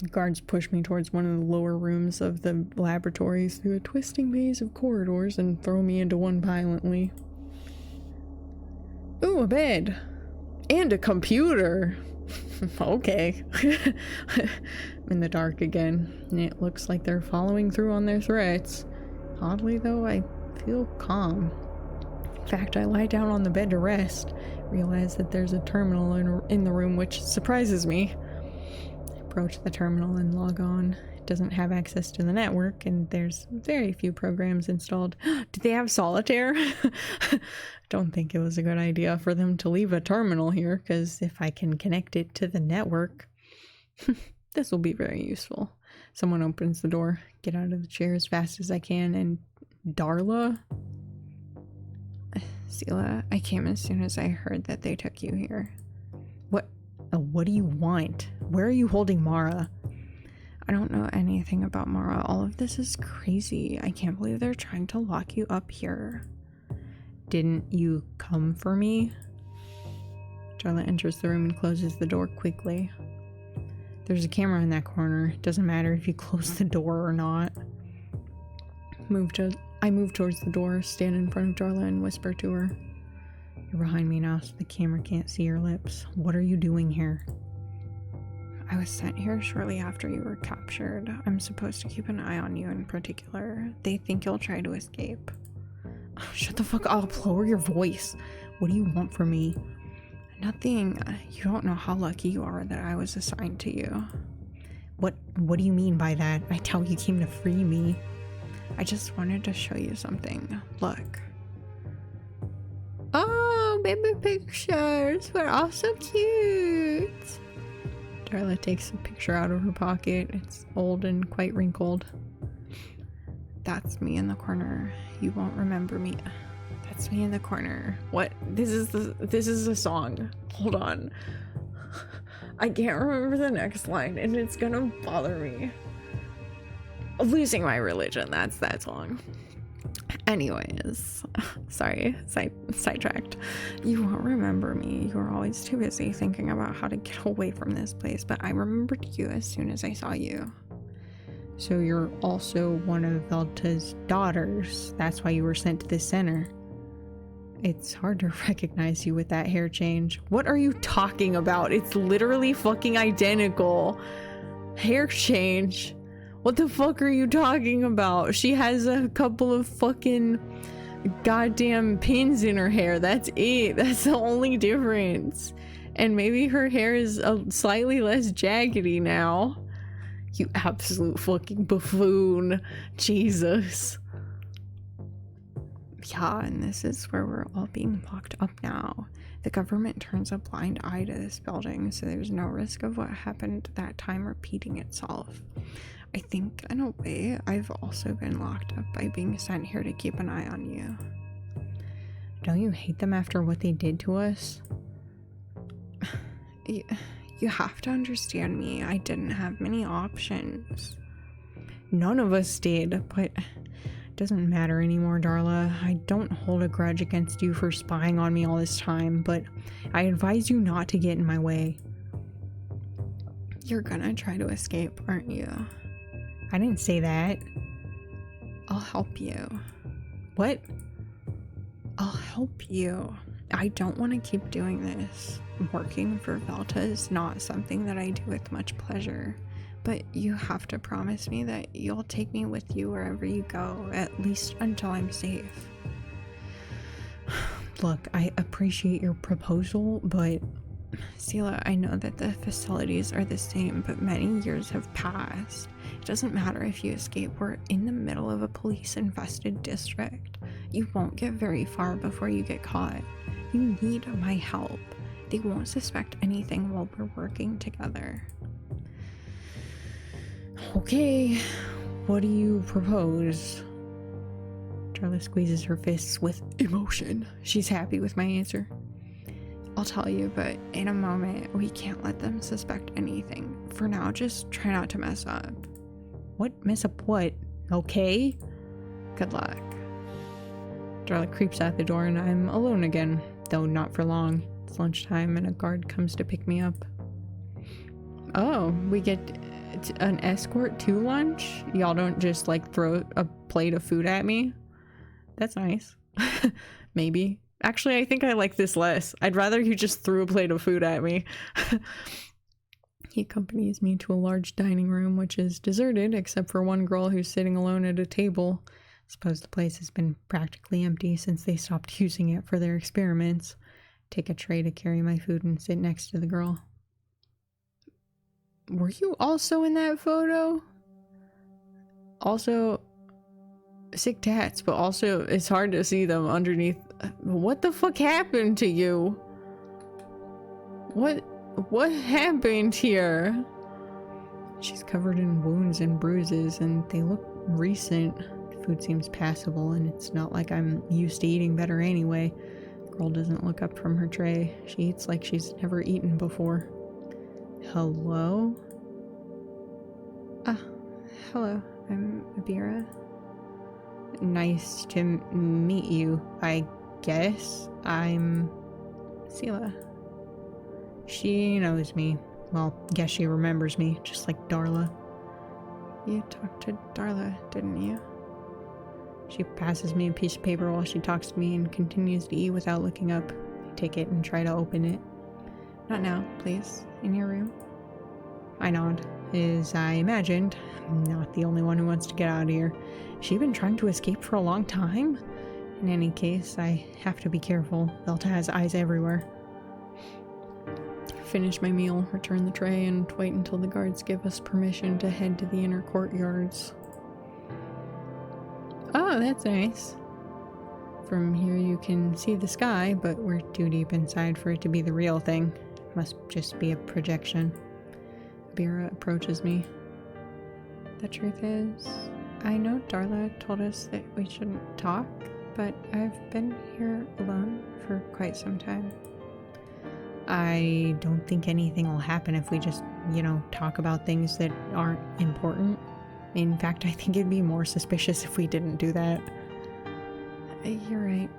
Guards push me towards one of the lower rooms of the laboratories through a twisting maze of corridors and throw me into one violently. Ooh, a bed. And a computer. Okay. I'm in the dark again, and it looks like they're following through on their threats. Oddly though, I feel calm. In fact, I lie down on the bed to rest, realize that there's a terminal in the room, which surprises me. I approach the terminal and log on. It doesn't have access to the network, and there's very few programs installed. Did they have solitaire? Don't think it was a good idea for them to leave a terminal here, because if I can connect it to the network, this will be very useful. Someone opens the door, get out of the chair as fast as I can, and Darla? Sela, I came as soon as I heard that they took you here. What do you want? Where are you holding Mara? I don't know anything about Mara. All of this is crazy. I can't believe they're trying to lock you up here. Didn't you come for me? Darla enters the room and closes the door quickly. There's a camera in that corner. It doesn't matter if you close the door or not. I move towards the door, stand in front of Darla, and whisper to her. You're behind me now, so the camera can't see your lips. What are you doing here? I was sent here shortly after you were captured. I'm supposed to keep an eye on you in particular. They think you'll try to escape. Oh, shut the fuck up. Lower your voice. What do you want from me? Nothing. You don't know how lucky you are that I was assigned to you. What do you mean by that? I tell you came to free me. I just wanted to show you something. Look. Oh, baby pictures. We're all so cute. Darla takes a picture out of her pocket. It's old and quite wrinkled. That's me in the corner. You won't remember me. That's me in the corner. What? This is the song. Hold on. I can't remember the next line, and it's gonna bother me. Losing my religion. That's that song. Anyways, sorry, sidetracked. You won't remember me. You were always too busy thinking about how to get away from this place, but I remembered you as soon as I saw you. So you're also one of Velta's daughters. That's why you were sent to this center. It's hard to recognize you with that hair change. What are you talking about? It's literally fucking identical. Hair change. What the fuck are you talking about? She has a couple of fucking goddamn pins in her hair. That's it. That's the only difference. And maybe her hair is a slightly less jaggedy now. You absolute fucking buffoon. Jesus. Yeah, and this is where we're all being locked up now. The government turns a blind eye to this building, so there's no risk of what happened that time repeating itself. I think, in a way, I've also been locked up by being sent here to keep an eye on you. Don't you hate them after what they did to us? You have to understand me. I didn't have many options. None of us did, but it doesn't matter anymore, Darla. I don't hold a grudge against you for spying on me all this time, but I advise you not to get in my way. You're gonna try to escape, aren't you? I didn't say that. I'll help you. What? I'll help you. I don't want to keep doing this. Working for Velta is not something that I do with much pleasure. But you have to promise me that you'll take me with you wherever you go, at least until I'm safe. Look, I appreciate your proposal, but Sela, I know that the facilities are the same, but many years have passed. It doesn't matter if you escape. We're in the middle of a police-infested district. You won't get very far before you get caught. You need my help. They won't suspect anything while we're working together. Okay, what do you propose? Darla squeezes her fists with emotion. She's happy with my answer. I'll tell you, but in a moment, we can't let them suspect anything. For now, just try not to mess up. What? Mess up what? Okay? Good luck. Darla creeps out the door and I'm alone again, though not for long. It's lunchtime and a guard comes to pick me up. Oh, we get an escort to lunch? Y'all don't just like throw a plate of food at me? That's nice. Maybe. Actually, I think I like this less. I'd rather you just threw a plate of food at me. He accompanies me to a large dining room, which is deserted except for one girl who's sitting alone at a table. I suppose the place has been practically empty since they stopped using it for their experiments. Take a tray to carry my food and sit next to the girl. Were you also in that photo? Also, sick tats, but also it's hard to see them underneath. What the fuck happened to you? What happened here? She's covered in wounds and bruises, and they look recent. Food seems passable, and it's not like I'm used to eating better anyway. The girl doesn't look up from her tray. She eats like she's never eaten before. Hello? Hello. I'm Abira. Nice to meet you, I guess. I'm Sela. She knows me. Well, guess she remembers me, just like Darla. You talked to Darla, didn't you? She passes me a piece of paper while she talks to me and continues to eat without looking up. I take it and try to open it. Not now, please. In your room. I nod. As I imagined, I'm not the only one who wants to get out of here. Has she been trying to escape for a long time? In any case, I have to be careful. Velta has eyes everywhere. Finish my meal, return the tray, and wait until the guards give us permission to head to the inner courtyards. Oh, that's nice. From here you can see the sky, but we're too deep inside for it to be the real thing. Must just be a projection. Abira approaches me. The truth is, I know Darla told us that we shouldn't talk, but I've been here alone for quite some time. I don't think anything will happen if we just, talk about things that aren't important. In fact, I think it'd be more suspicious if we didn't do that. You're right.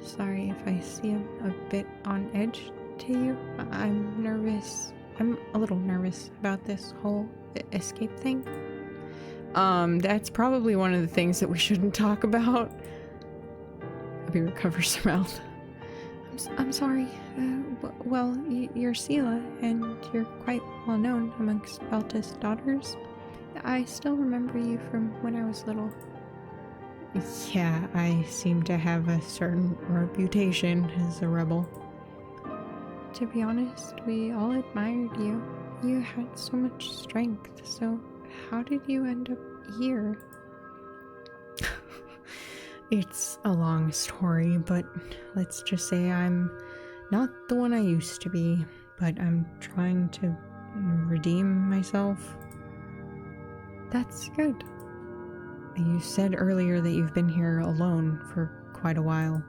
Sorry if I seem a bit on edge to you. I'm nervous. I'm a little nervous about this whole escape thing. That's probably one of the things that we shouldn't talk about. Abby recovers her mouth. I'm sorry. Well, you're Sela, and you're quite well known amongst Velta's daughters. I still remember you from when I was little. Yeah, I seem to have a certain reputation as a rebel. To be honest, we all admired you. You had so much strength, so how did you end up here? It's a long story, but let's just say I'm not the one I used to be, but I'm trying to redeem myself. That's good. You said earlier that you've been here alone for quite a while.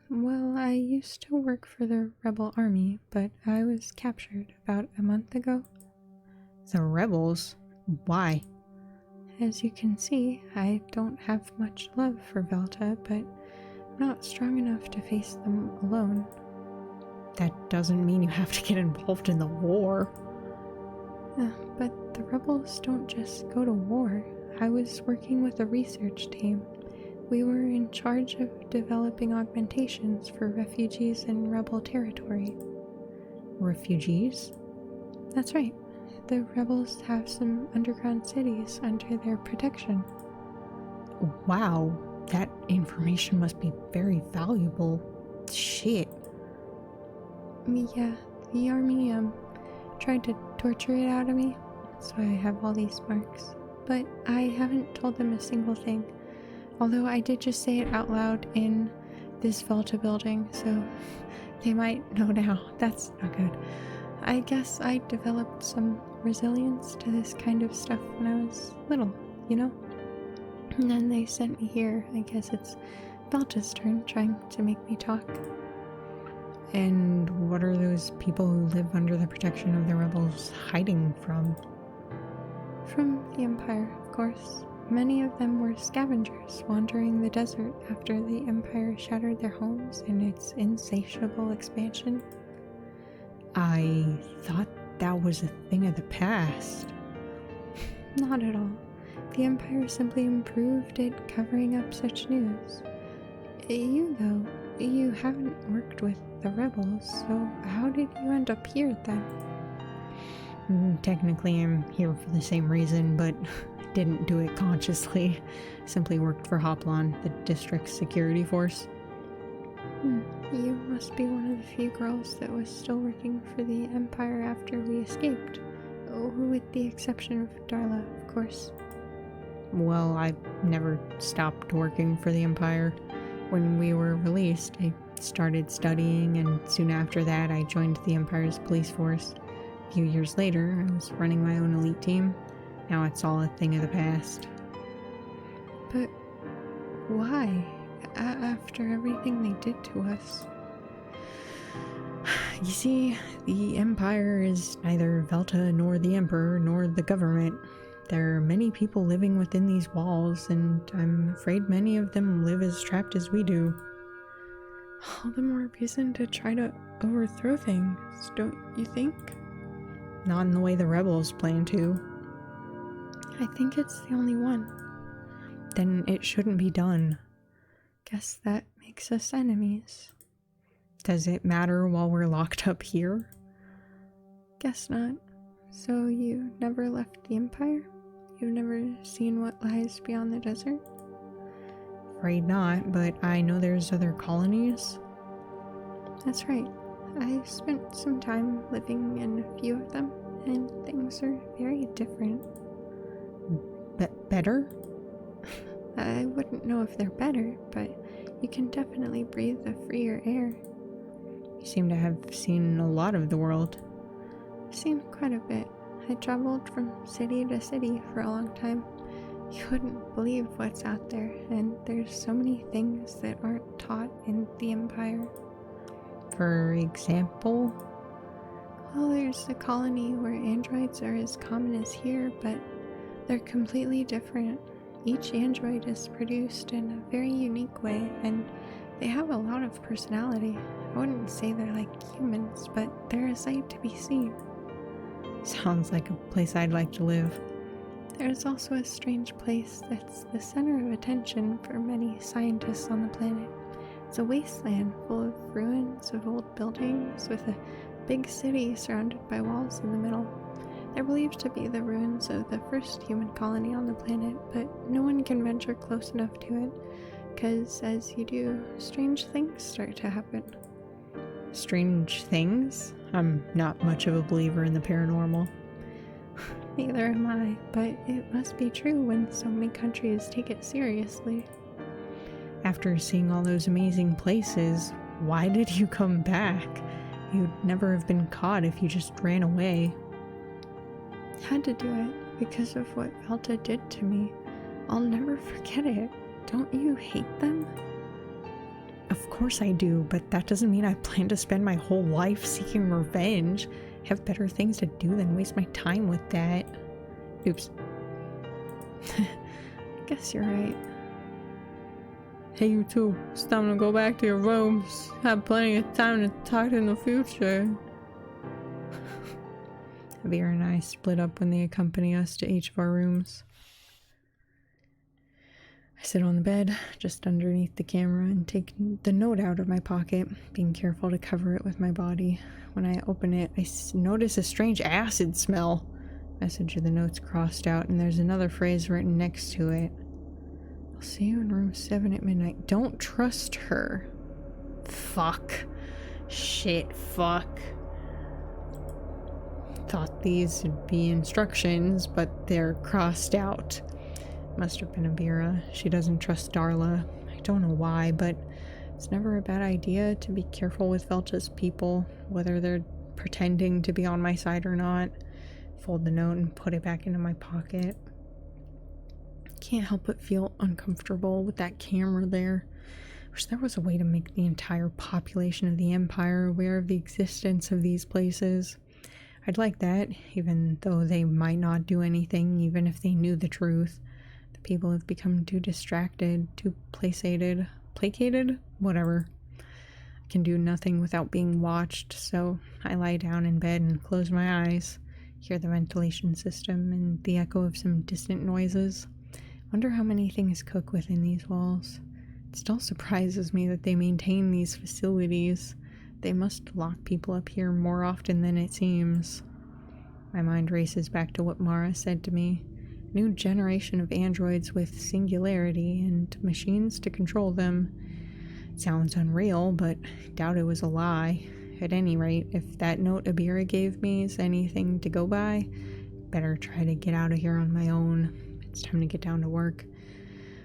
Well, I used to work for the rebel army, but I was captured about a month ago. The rebels? Why? As you can see, I don't have much love for Velta, but I'm not strong enough to face them alone. That doesn't mean you have to get involved in the war. But the rebels don't just go to war. I was working with a research team. We were in charge of developing augmentations for refugees in rebel territory. Refugees? That's right. The rebels have some underground cities under their protection. Wow, that information must be very valuable. Shit. Yeah, the army, tried to torture it out of me, so I have all these marks. But I haven't told them a single thing. Although I did just say it out loud in this Velta building, so they might know now. That's not good. I guess I developed some resilience to this kind of stuff when I was little, And then they sent me here. I guess it's Velta's turn trying to make me talk. And what are those people who live under the protection of the rebels hiding from? From the Empire, of course. Many of them were scavengers wandering the desert after the Empire shattered their homes in its insatiable expansion. I thought that was a thing of the past. Not at all. The Empire simply improved at covering up such news. You, though, you haven't worked with the rebels, so how did you end up here then? Technically, I'm here for the same reason, but didn't do it consciously. Simply worked for Hoplon, the district's security force. You must be one of the few girls that was still working for the Empire after we escaped. With the exception of Darla, of course. Well, I never stopped working for the Empire. When we were released, I started studying, and soon after that, I joined the Empire's police force. A few years later, I was running my own elite team. Now it's all a thing of the past. But why? After everything they did to us? You see, the Empire is neither Velta nor the Emperor nor the government. There are many people living within these walls, and I'm afraid many of them live as trapped as we do. All the more reason to try to overthrow things, don't you think? Not in the way the rebels plan to. I think it's the only one. Then it shouldn't be done. Guess that makes us enemies. Does it matter while we're locked up here? Guess not. So you never left the Empire? You've never seen what lies beyond the desert? Afraid not, but I know there's other colonies. That's right. I've spent some time living in a few of them, and things are very different. Better? I wouldn't know if they're better, but you can definitely breathe a freer air. You seem to have seen a lot of the world. I've seen quite a bit. I traveled from city to city for a long time. You wouldn't believe what's out there, and there's so many things that aren't taught in the Empire. For example? Well, there's a colony where androids are as common as here, but they're completely different. Each android is produced in a very unique way, and they have a lot of personality. I wouldn't say they're like humans, but they're a sight to be seen. Sounds like a place I'd like to live. There's also a strange place that's the center of attention for many scientists on the planet. It's a wasteland full of ruins of old buildings with a big city surrounded by walls in the middle. They're believed to be the ruins of the first human colony on the planet, but no one can venture close enough to it, because as you do, strange things start to happen. Strange things? I'm not much of a believer in the paranormal. Neither am I, but it must be true when so many countries take it seriously. After seeing all those amazing places, why did you come back? You'd never have been caught if you just ran away. Had to do it because of what Velta did to me. I'll never forget it. Don't you hate them? Of course I do, but that doesn't mean I plan to spend my whole life seeking revenge. I have better things to do than waste my time with that. Oops. I guess you're right. Hey, you two. It's time to go back to your rooms. Have plenty of time to talk in the future. Vera and I split up when they accompany us to each of our rooms. I sit on the bed, just underneath the camera, and take the note out of my pocket, being careful to cover it with my body. When I open it, I notice a strange acid smell. Message of the note's crossed out, and there's another phrase written next to it. I'll see you in room 7 at midnight. Don't trust her. Fuck. Shit, fuck. Thought these would be instructions, but they're crossed out. Must have been a Vera. She doesn't trust Darla. I don't know why, but it's never a bad idea to be careful with Velta's people, whether they're pretending to be on my side or not. Fold the note and put it back into my pocket. Can't help but feel uncomfortable with that camera there. Wish there was a way to make the entire population of the Empire aware of the existence of these places. I'd like that, even though they might not do anything, even if they knew the truth. The people have become too distracted, too placated, whatever. I can do nothing without being watched, so I lie down in bed and close my eyes. Hear the ventilation system and the echo of some distant noises. Wonder how many things cook within these walls. It still surprises me that they maintain these facilities. They must lock people up here more often than it seems. My mind races back to what Mara said to me. New generation of androids with singularity and machines to control them. It sounds unreal, but I doubt it was a lie. At any rate, if that note Abira gave me is anything to go by, better try to get out of here on my own. It's time to get down to work.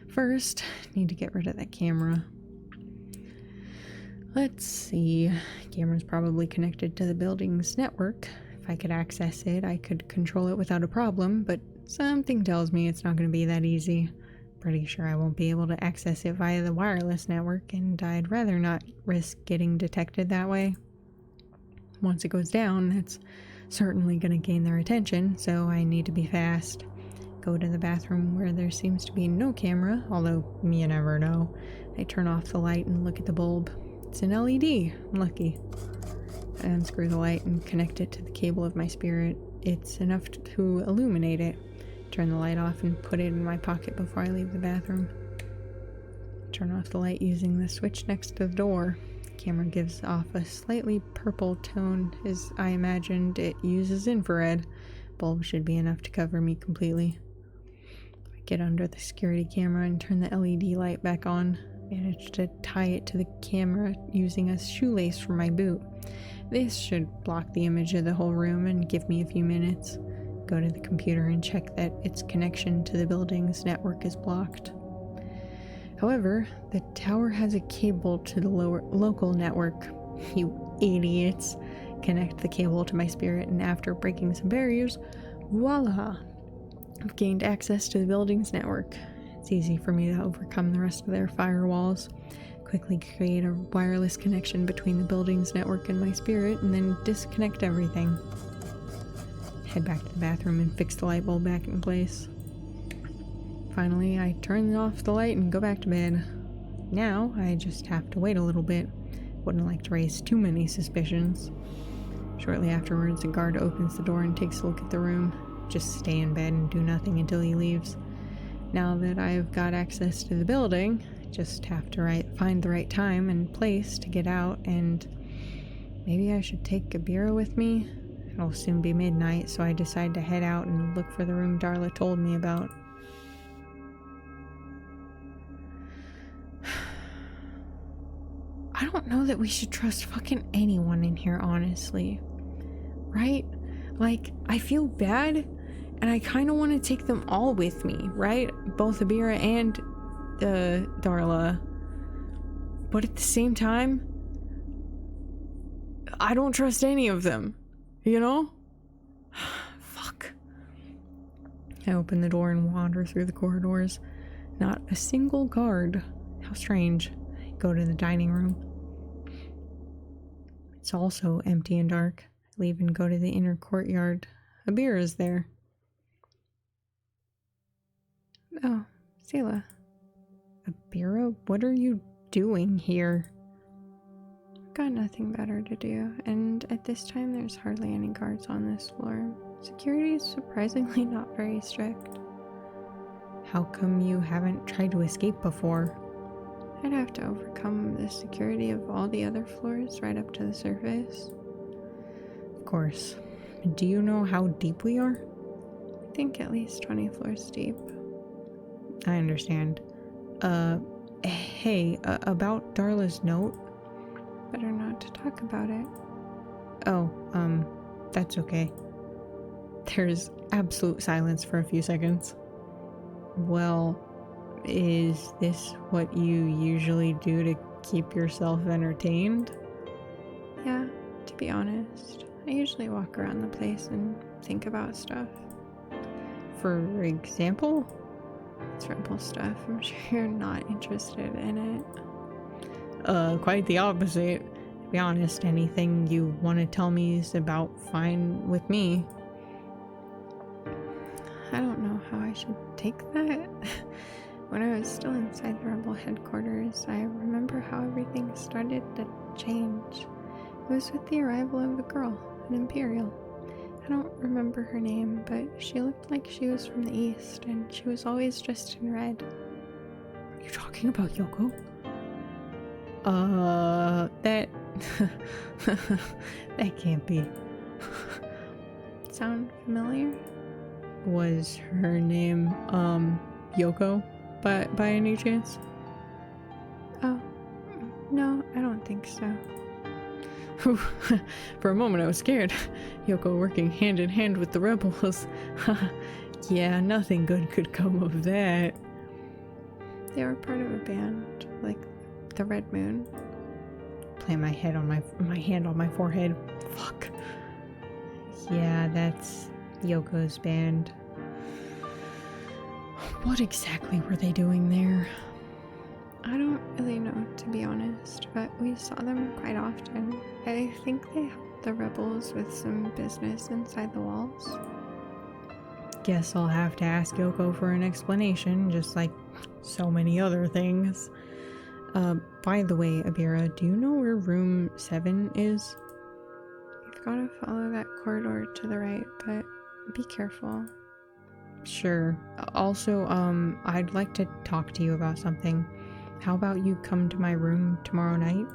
First, need to get rid of that camera. Let's see. Camera's probably connected to the building's network. If I could access it, I could control it without a problem, but something tells me it's not going to be that easy. Pretty sure I won't be able to access it via the wireless network, and I'd rather not risk getting detected that way. Once it goes down, it's certainly going to gain their attention, so I need to be fast. Go to the bathroom where there seems to be no camera, although you never know. I turn off the light and look at the bulb. It's an LED. I'm lucky. I unscrew the light and connect it to the cable of my spirit. It's enough to illuminate it. Turn the light off and put it in my pocket before I leave the bathroom. Turn off the light using the switch next to the door. The camera gives off a slightly purple tone, as I imagined it uses infrared. Bulb should be enough to cover me completely. I get under the security camera and turn the LED light back on. Manage to tie it to the camera using a shoelace from my boot. This should block the image of the whole room and give me a few minutes. Go to the computer and check that its connection to the building's network is blocked. However, the tower has a cable to the local network. You idiots! Connect the cable to my spirit, and after breaking some barriers, voila! I've gained access to the building's network. It's easy for me to overcome the rest of their firewalls. Quickly create a wireless connection between the building's network and my spirit, and then disconnect everything. Head back to the bathroom and fix the light bulb back in place. Finally, I turn off the light and go back to bed. Now, I just have to wait a little bit. Wouldn't like to raise too many suspicions. Shortly afterwards, a guard opens the door and takes a look at the room. Just stay in bed and do nothing until he leaves. Now that I've got access to the building, I just have to find the right time and place to get out, and maybe I should take Abira with me. It'll soon be midnight, so I decide to head out and look for the room Darla told me about. I don't know that we should trust fucking anyone in here, honestly. Right? Like, I feel bad, and I kind of want to take them all with me, right? Both Abira and Darla. But at the same time, I don't trust any of them. You know? Fuck. I open the door and wander through the corridors. Not a single guard. How strange. I go to the dining room. It's also empty and dark. I leave and go to the inner courtyard. Abira's there. Oh, Selah. Abira, what are you doing here? Got nothing better to do, and at this time there's hardly any guards on this floor. Security is surprisingly not very strict. How come you haven't tried to escape before? I'd have to overcome the security of all the other floors right up to the surface. Of course. Do you know how deep we are? I think at least 20 floors deep. I understand. Hey, about Darla's note? Better not to talk about it. Oh, that's okay. There's absolute silence for a few seconds. Well, is this what you usually do to keep yourself entertained? Yeah, to be honest. I usually walk around the place and think about stuff. For example? Simple stuff. I'm sure you're not interested in it. Quite the opposite. To be honest, anything you want to tell me is about fine with me. I don't know how I should take that. When I was still inside the rebel headquarters, I remember how everything started to change. It was with the arrival of a girl, an Imperial. I don't remember her name, but she looked like she was from the East, and she was always dressed in red. Are you talking about Yoko? That... that can't be. Sound familiar? Was her name, Yoko, by any chance? Oh, no, I don't think so. For a moment I was scared. Yoko working hand in hand with the rebels. Yeah, nothing good could come of that. They were part of a band, like the Red Moon. Plant my hand on my forehead. Fuck. Yeah, that's Yoko's band. What exactly were they doing there? I don't really know, to be honest, but we saw them quite often. I think they helped the rebels with some business inside the walls. Guess I'll have to ask Yoko for an explanation, just like so many other things. By the way, Abira, do you know where room 7 is? You've got to follow that corridor to the right, but be careful. Sure. Also, I'd like to talk to you about something. How about you come to my room tomorrow night?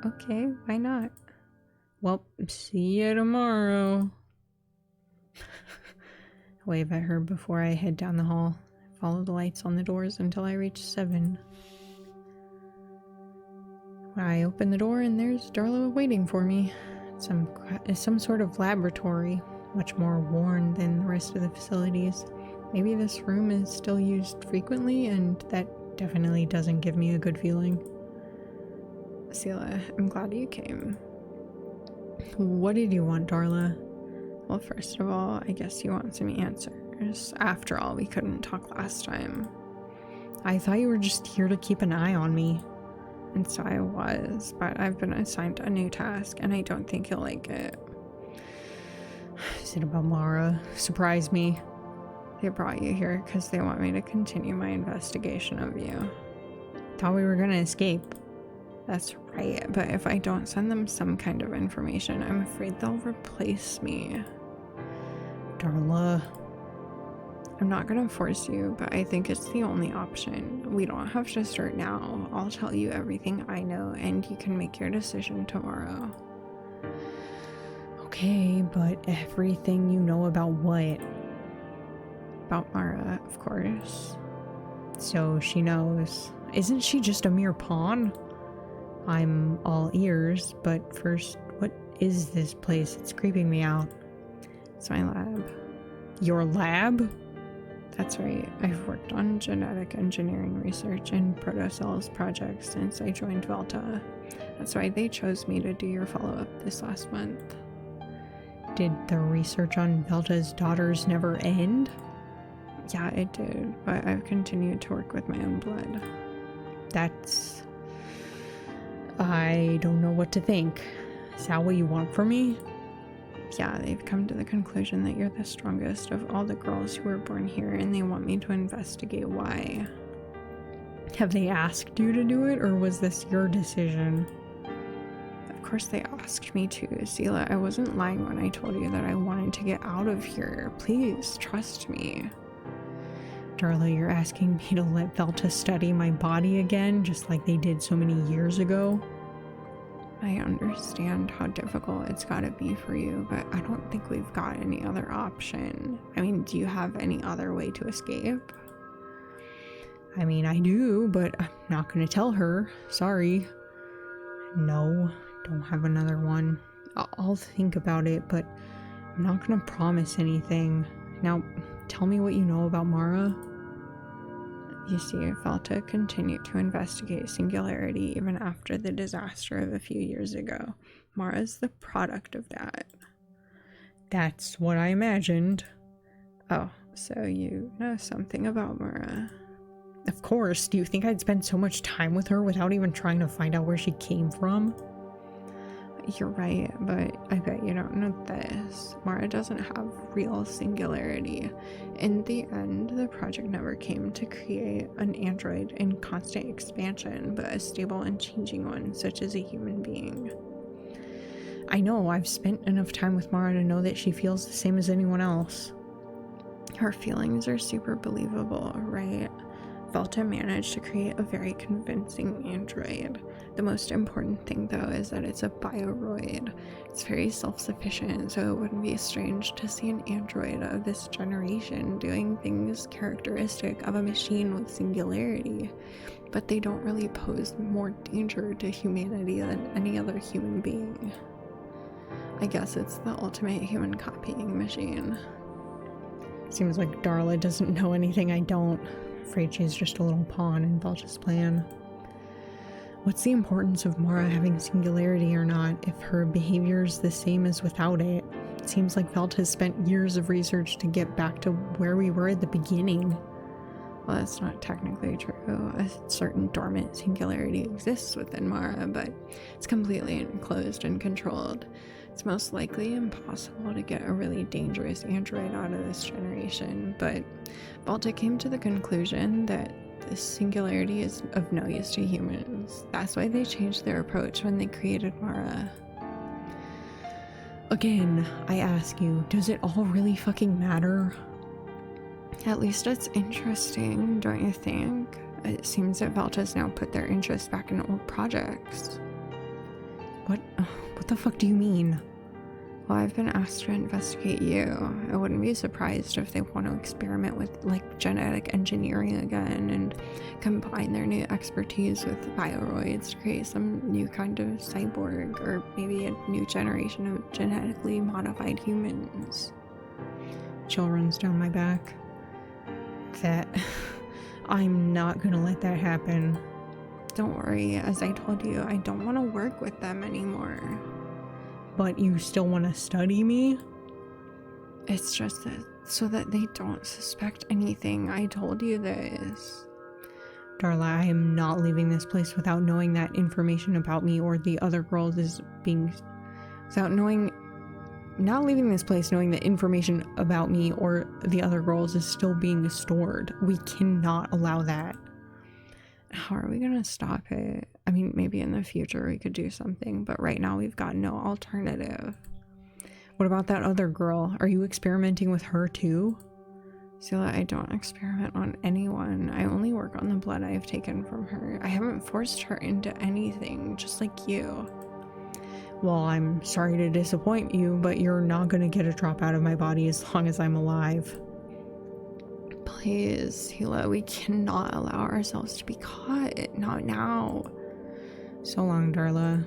Okay, why not? Well, see you tomorrow. Wave at her before I head down the hall. Follow the lights on the doors until I reach 7. I open the door and there's Darla waiting for me. Some sort of laboratory, much more worn than the rest of the facilities. Maybe this room is still used frequently, and that definitely doesn't give me a good feeling. Sela, I'm glad you came. What did you want, Darla? Well, first of all, I guess you want some answers. After all, we couldn't talk last time. I thought you were just here to keep an eye on me. And so I was, but I've been assigned a new task, and I don't think you'll like it. Is it about Mara? Surprise me. They brought you here because they want me to continue my investigation of you. Thought we were gonna escape. That's right, but if I don't send them some kind of information, I'm afraid they'll replace me. Darla. I'm not gonna force you, but I think it's the only option. We don't have to start now. I'll tell you everything I know, and you can make your decision tomorrow. Okay, but everything you know about what? About Mara, of course. So she knows. Isn't she just a mere pawn? I'm all ears, but first, what is this place? It's creeping me out. It's my lab. Your lab? That's right. I've worked on genetic engineering research and protocells projects since I joined Velta. That's why they chose me to do your follow-up this last month. Did the research on Velta's daughters never end? Yeah, it did, but I've continued to work with my own blood. That's... I don't know what to think. Is that what you want from me? Yeah, they've come to the conclusion that you're the strongest of all the girls who were born here, and they want me to investigate why. Have they asked you to do it, or was this your decision? Of course they asked me to, Sela. I wasn't lying when I told you that I wanted to get out of here. Please, trust me. Darla, you're asking me to let Velta study my body again, just like they did so many years ago? I understand how difficult it's gotta be for you, but I don't think we've got any other option. I mean, do you have any other way to escape? I mean, I do, but I'm not gonna tell her. Sorry. No, don't have another one. I'll think about it, but I'm not gonna promise anything. Now, tell me what you know about Mara. You see, Velta continued to investigate Singularity even after the disaster of a few years ago. Mara's the product of that. That's what I imagined. Oh, so you know something about Mara. Of course. Do you think I'd spend so much time with her without even trying to find out where she came from? You're right, but I bet you don't know this. Mara doesn't have real singularity. In the end, the project never came to create an android in constant expansion, but a stable and changing one, such as a human being. I know I've spent enough time with Mara to know that she feels the same as anyone else. Her feelings are super believable, right? Volta managed to create a very convincing android. The most important thing, though, is that it's a bioroid. It's very self-sufficient, so it wouldn't be strange to see an android of this generation doing things characteristic of a machine with singularity. But they don't really pose more danger to humanity than any other human being. I guess it's the ultimate human copying machine. Seems like Darla doesn't know anything I don't. Afraid she's just a little pawn in Volta's plan. What's the importance of Mara having singularity or not if her behavior's the same as without it? It seems like Volta's spent years of research to get back to where we were at the beginning. Well, that's not technically true. A certain dormant singularity exists within Mara, but it's completely enclosed and controlled. It's most likely impossible to get a really dangerous android out of this generation, but Volta came to the conclusion that this singularity is of no use to humans. That's why they changed their approach when they created Mara. Again, I ask you, does it all really fucking matter? At least it's interesting, don't you think? It seems that Volta's now put their interest back in old projects. What the fuck do you mean? Well, I've been asked to investigate you. I wouldn't be surprised if they want to experiment with, like, genetic engineering again and combine their new expertise with bioroids to create some new kind of cyborg, or maybe a new generation of genetically modified humans. Chill runs down my back. That I'm not gonna let that happen. Don't worry, as I told you, I don't want to work with them anymore. But you still want to study me? It's just that so that they don't suspect anything. I told you this. Darla, I am not leaving this place without knowing that information about me or the other girls is being... Not leaving this place knowing that information about me or the other girls is still being stored. We cannot allow that. How are we gonna stop it? I mean, maybe in the future we could do something, but right now we've got no alternative. What about that other girl? Are you experimenting with her too? Scylla, I don't experiment on anyone. I only work on the blood I've taken from her. I haven't forced her into anything, just like you. Well, I'm sorry to disappoint you, but you're not gonna get a drop out of my body as long as I'm alive. Please, Hila, we cannot allow ourselves to be caught. Not now. So long, Darla.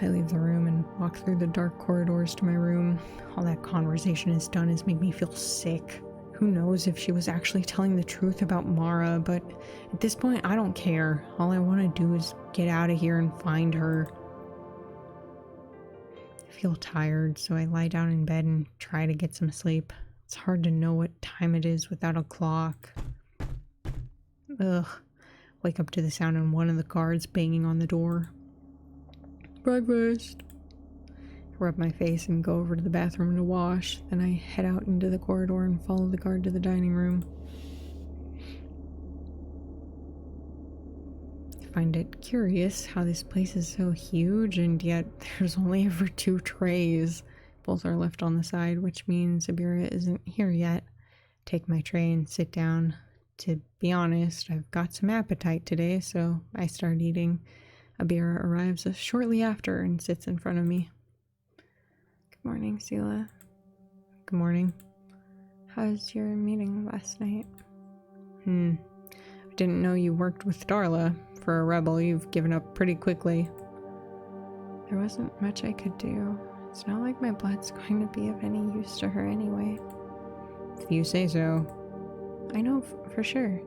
I leave the room and walk through the dark corridors to my room. All that conversation has done is make me feel sick. Who knows if she was actually telling the truth about Mara, but at this point, I don't care. All I want to do is get out of here and find her. I feel tired, so I lie down in bed and try to get some sleep. It's hard to know what time it is without a clock. Ugh. Wake up to the sound of one of the guards banging on the door. Breakfast. I rub my face and go over to the bathroom to wash. Then I head out into the corridor and follow the guard to the dining room. I find it curious how this place is so huge and yet there's only ever 2 trays. Both are left on the side, which means Abira isn't here yet. Take my tray and sit down. To be honest, I've got some appetite today, so I start eating. Abira arrives shortly after and sits in front of me. Good morning, Scylla. Good morning. How's your meeting last night? I didn't know you worked with Darla. For a rebel, you've given up pretty quickly. There wasn't much I could do. It's not like my blood's going to be of any use to her anyway. If you say so. I know for sure.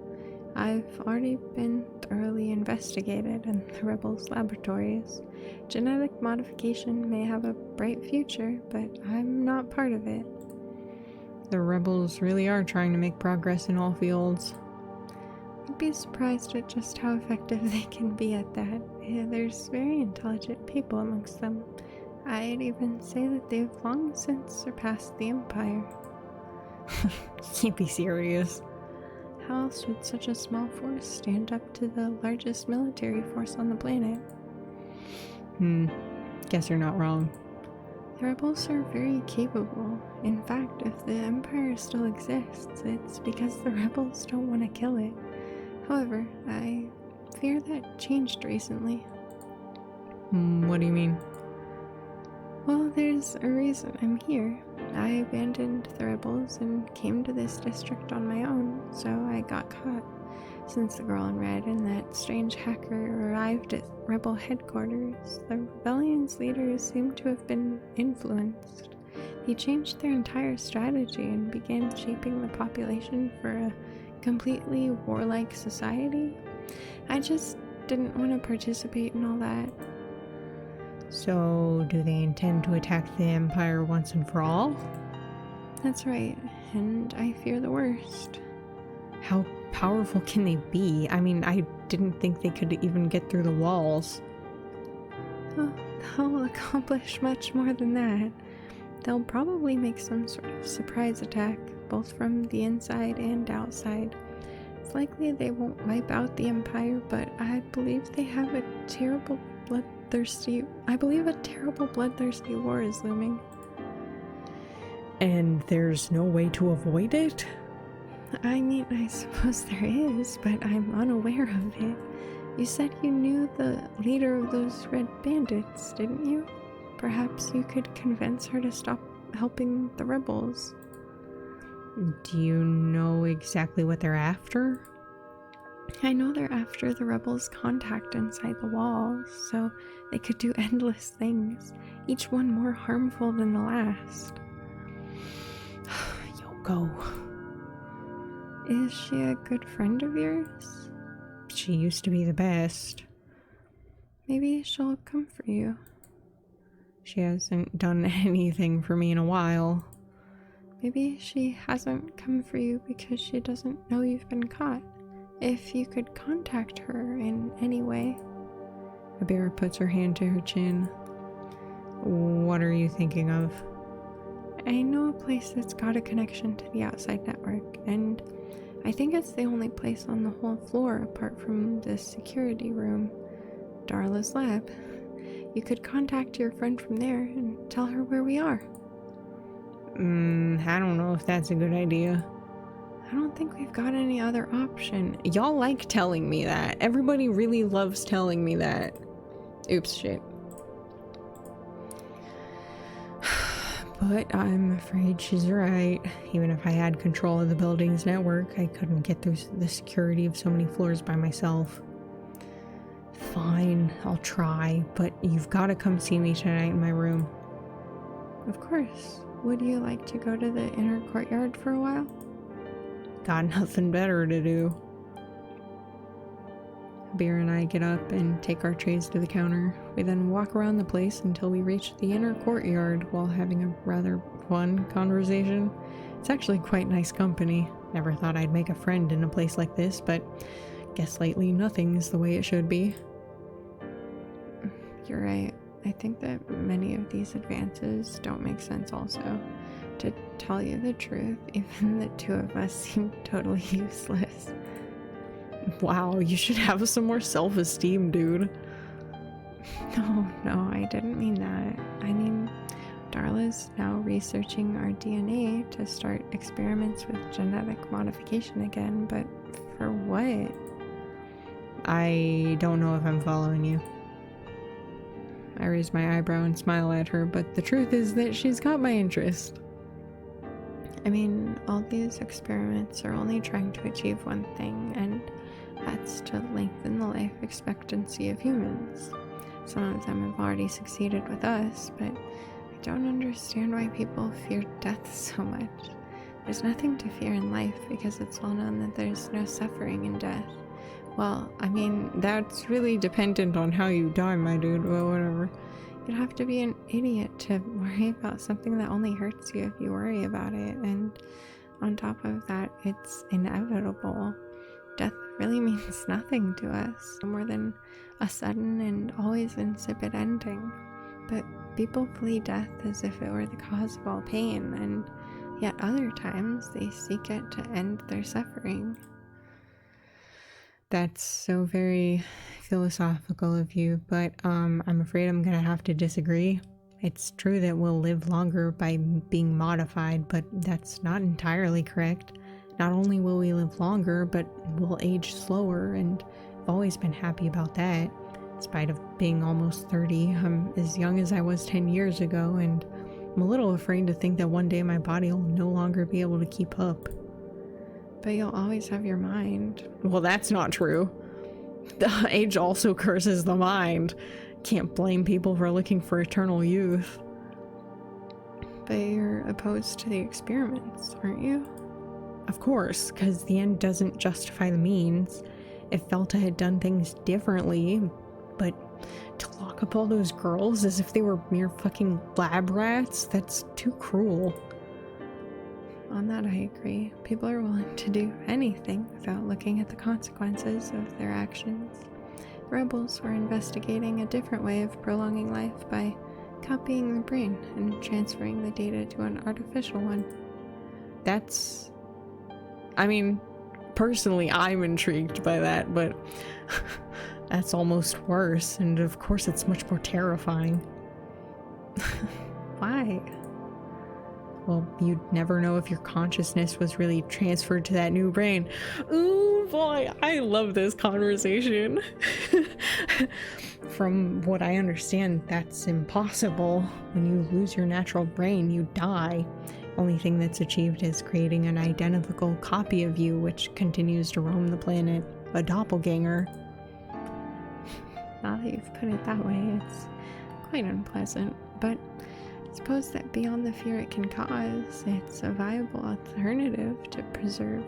I've already been thoroughly investigated in the Rebels' laboratories. Genetic modification may have a bright future, but I'm not part of it. The Rebels really are trying to make progress in all fields. I'd be surprised at just how effective they can be at that. Yeah, there's very intelligent people amongst them. I'd even say that they've long since surpassed the Empire. Can't be serious. How else would such a small force stand up to the largest military force on the planet? Guess you're not wrong. The rebels are very capable. In fact, if the Empire still exists, it's because the rebels don't want to kill it. However, I fear that changed recently. What do you mean? Well, there's a reason I'm here. I abandoned the rebels and came to this district on my own, so I got caught. Since the girl in red and that strange hacker arrived at rebel headquarters, the rebellion's leaders seem to have been influenced. They changed their entire strategy and began shaping the population for a completely warlike society. I just didn't want to participate in all that. So, do they intend to attack the Empire once and for all? That's right, and I fear the worst. How powerful can they be? I mean, I didn't think they could even get through the walls. Oh, they'll accomplish much more than that. They'll probably make some sort of surprise attack, both from the inside and outside. It's likely they won't wipe out the Empire, but I believe they have a terrible bloodthirsty war is looming. And there's no way to avoid it? I mean, I suppose there is, but I'm unaware of it. You said you knew the leader of those red bandits, didn't you? Perhaps you could convince her to stop helping the rebels. Do you know exactly what they're after? I know they're after the rebels' contact inside the walls, so they could do endless things, each one more harmful than the last. Yoko. Is she a good friend of yours? She used to be the best. Maybe she'll come for you. She hasn't done anything for me in a while. Maybe she hasn't come for you because she doesn't know you've been caught. If you could contact her in any way. Abira puts her hand to her chin. What are you thinking of? I know a place that's got a connection to the outside network, and I think it's the only place on the whole floor apart from the security room, Darla's lab. You could contact your friend from there and tell her where we are. I don't know if that's a good idea. I don't think we've got any other option. Y'all like telling me that. Everybody really loves telling me that. Oops, shit. But I'm afraid she's right. Even if I had control of the building's network, I couldn't get through the security of so many floors by myself. Fine, I'll try, but you've got to come see me tonight in my room. Of course. Would you like to go to the inner courtyard for a while? Got nothing better to do. Beer and I get up and take our trays to the counter. We then walk around the place until we reach the inner courtyard while having a rather fun conversation. It's actually quite nice company. Never thought I'd make a friend in a place like this, but guess lately nothing's the way it should be. You're right. I think that many of these advances don't make sense also. To tell you the truth, even the two of us seem totally useless. Wow, you should have some more self-esteem, dude. No, I didn't mean that. I mean, Darla's now researching our DNA to start experiments with genetic modification again, but for what? I don't know if I'm following you. I raise my eyebrow and smile at her, but the truth is that she's got my interest. I mean, all these experiments are only trying to achieve one thing, and that's to lengthen the life expectancy of humans. Some of them have already succeeded with us, but I don't understand why people fear death so much. There's nothing to fear in life because it's well known that there's no suffering in death. Well, I mean, that's really dependent on how you die, my dude, but whatever. You'd have to be an idiot to worry about something that only hurts you if you worry about it, and on top of that, it's inevitable. Death really means nothing to us, more than a sudden and always insipid ending. But people flee death as if it were the cause of all pain, and yet other times they seek it to end their suffering. That's so very philosophical of you, but I'm afraid I'm gonna have to disagree. It's true that we'll live longer by being modified, but that's not entirely correct. Not only will we live longer, but we'll age slower, and I've always been happy about that. In spite of being almost 30, I'm as young as I was 10 years ago, and I'm a little afraid to think that one day my body will no longer be able to keep up. But you'll always have your mind. Well, that's not true. The age also curses the mind. Can't blame people for looking for eternal youth. But you're opposed to the experiments, aren't you? Of course, because the end doesn't justify the means. If Felta had done things differently, but to lock up all those girls as if they were mere fucking lab rats, that's too cruel. On that, I agree. People are willing to do anything without looking at the consequences of their actions. Rebels were investigating a different way of prolonging life by copying the brain and transferring the data to an artificial one. That's... I mean, personally, I'm intrigued by that, but that's almost worse, and of course it's much more terrifying. Why? Well, you'd never know if your consciousness was really transferred to that new brain. Ooh, boy, I love this conversation. From what I understand, that's impossible. When you lose your natural brain, you die. Only thing that's achieved is creating an identical copy of you, which continues to roam the planet. A doppelganger. Now that you've put it that way, it's quite unpleasant, but suppose that beyond the fear it can cause, it's a viable alternative to preserve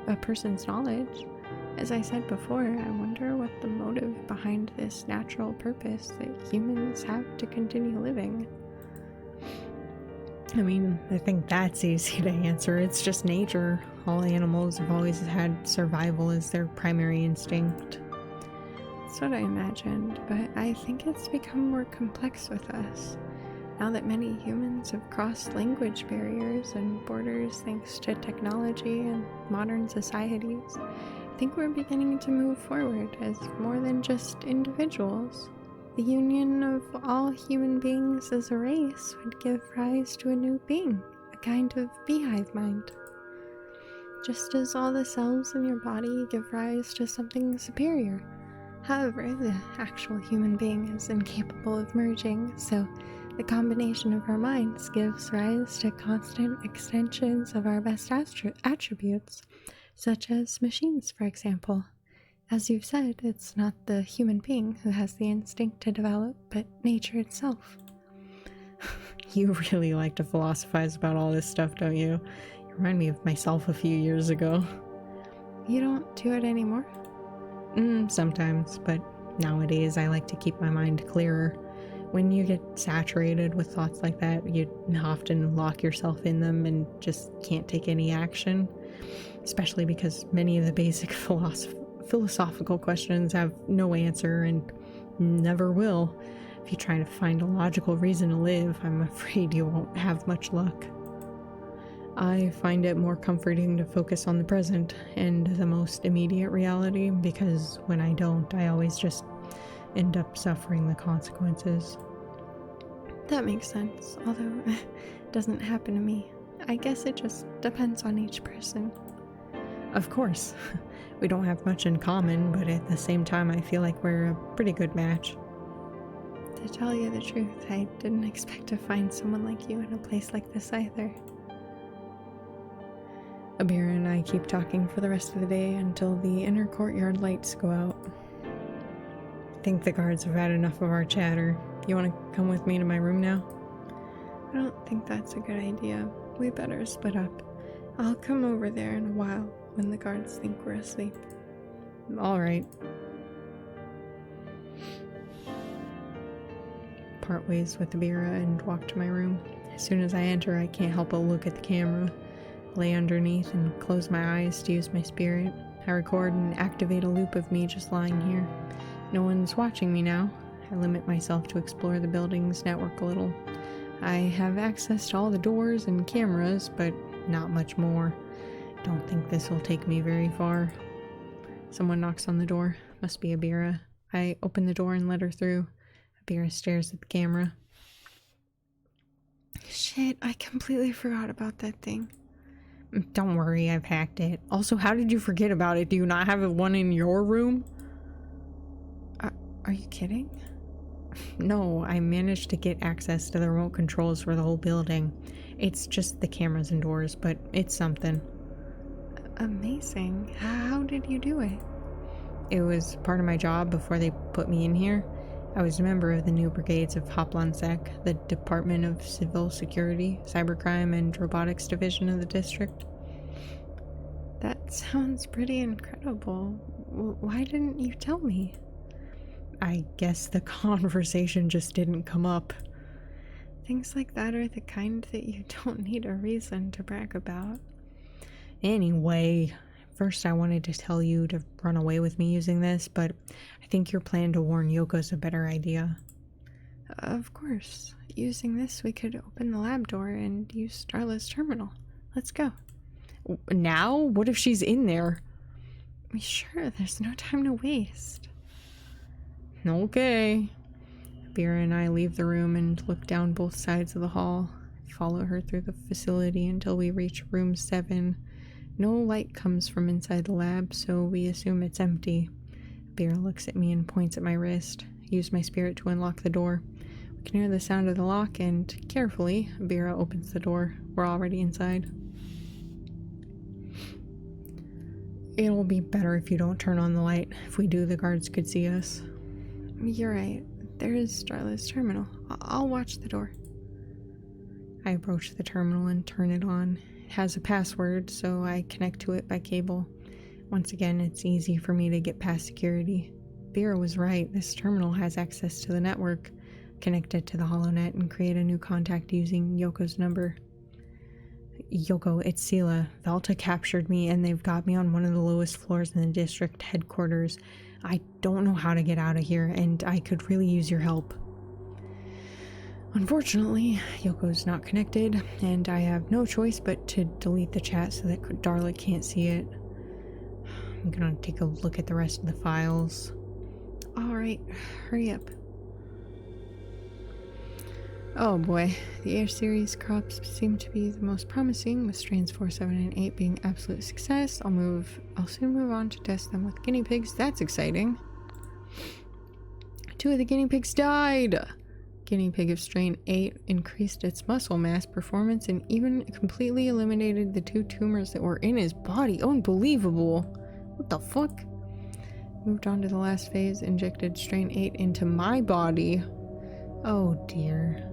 a person's knowledge. As I said before, I wonder what the motive behind this natural purpose that humans have to continue living. I mean, I think that's easy to answer. It's just nature. All animals have always had survival as their primary instinct. That's what I imagined, but I think it's become more complex with us. Now that many humans have crossed language barriers and borders thanks to technology and modern societies, I think we're beginning to move forward as more than just individuals. The union of all human beings as a race would give rise to a new being, a kind of beehive mind. Just as all the cells in your body give rise to something superior. However, the actual human being is incapable of merging, so the combination of our minds gives rise to constant extensions of our best attributes, such as machines, for example. As you've said, it's not the human being who has the instinct to develop, but nature itself. You really like to philosophize about all this stuff, don't you? You remind me of myself a few years ago. You don't do it anymore? Sometimes, but nowadays I like to keep my mind clearer. When you get saturated with thoughts like that, you often lock yourself in them and just can't take any action. Especially because many of the basic philosophical questions have no answer and never will. If you try to find a logical reason to live, I'm afraid you won't have much luck. I find it more comforting to focus on the present and the most immediate reality, because when I don't, I always just end up suffering the consequences. That makes sense, although it doesn't happen to me. I guess it just depends on each person. Of course. We don't have much in common, but at the same time I feel like we're a pretty good match. To tell you the truth, I didn't expect to find someone like you in a place like this either. Abira and I keep talking for the rest of the day until the inner courtyard lights go out. I think the guards have had enough of our chatter. You want to come with me to my room now? I don't think that's a good idea. We better split up. I'll come over there in a while when the guards think we're asleep. Alright. Part ways with Abira and walk to my room. As soon as I enter, I can't help but look at the camera. Lay underneath and close my eyes to use my spirit. I record and activate a loop of me just lying here. No one's watching me now. I limit myself to explore the building's network a little. I have access to all the doors and cameras, but not much more. Don't think this will take me very far. Someone knocks on the door. Must be Abira. I open the door and let her through. Abira stares at the camera. Shit, I completely forgot about that thing. Don't worry, I've hacked it. Also, how did you forget about it? Do you not have one in your room? Are you kidding? No, I managed to get access to the remote controls for the whole building. It's just the cameras and doors, but it's something. Amazing. How did you do it? It was part of my job before they put me in here. I was a member of the new brigades of Hoplansec, the Department of Civil Security, Cybercrime, and Robotics Division of the district. That sounds pretty incredible. Why didn't you tell me? I guess the conversation just didn't come up. Things like that are the kind that you don't need a reason to brag about. Anyway, first I wanted to tell you to run away with me using this, but I think your plan to warn Yoko's a better idea. Of course. Using this, we could open the lab door and use Darla's terminal. Let's go. Now? What if she's in there? Sure, there's no time to waste. Okay. Abira and I leave the room and look down both sides of the hall. Follow her through the facility until we reach room 7. No light comes from inside the lab, so we assume it's empty. Abira looks at me and points at my wrist. I use my spirit to unlock the door. We can hear the sound of the lock, and carefully, Abira opens the door. We're already inside. It'll be better if you don't turn on the light. If we do, the guards could see us. You're right. There is Darla's terminal. I'll watch the door. I approach the terminal and turn it on. It has a password, so I connect to it by cable. Once again, it's easy for me to get past security. Abira was right. This terminal has access to the network. Connect it to the HoloNet and create a new contact using Yoko's number. Yoko, it's Sela. Valta captured me and they've got me on one of the lowest floors in the district headquarters. I don't know how to get out of here and I could really use your help. Unfortunately, Yoko's not connected and I have no choice but to delete the chat so that Darla can't see it. I'm gonna take a look at the rest of the files. Alright, hurry up. Oh boy. The Air Series crops seem to be the most promising, with strains 4, 7, and 8 being absolute success. I'll soon move on to test them with guinea pigs. That's exciting. 2 of the guinea pigs died! Guinea pig of strain 8 increased its muscle mass performance and even completely eliminated the 2 tumors that were in his body. Unbelievable! What the fuck? Moved on to the last phase, injected strain 8 into my body. Oh dear.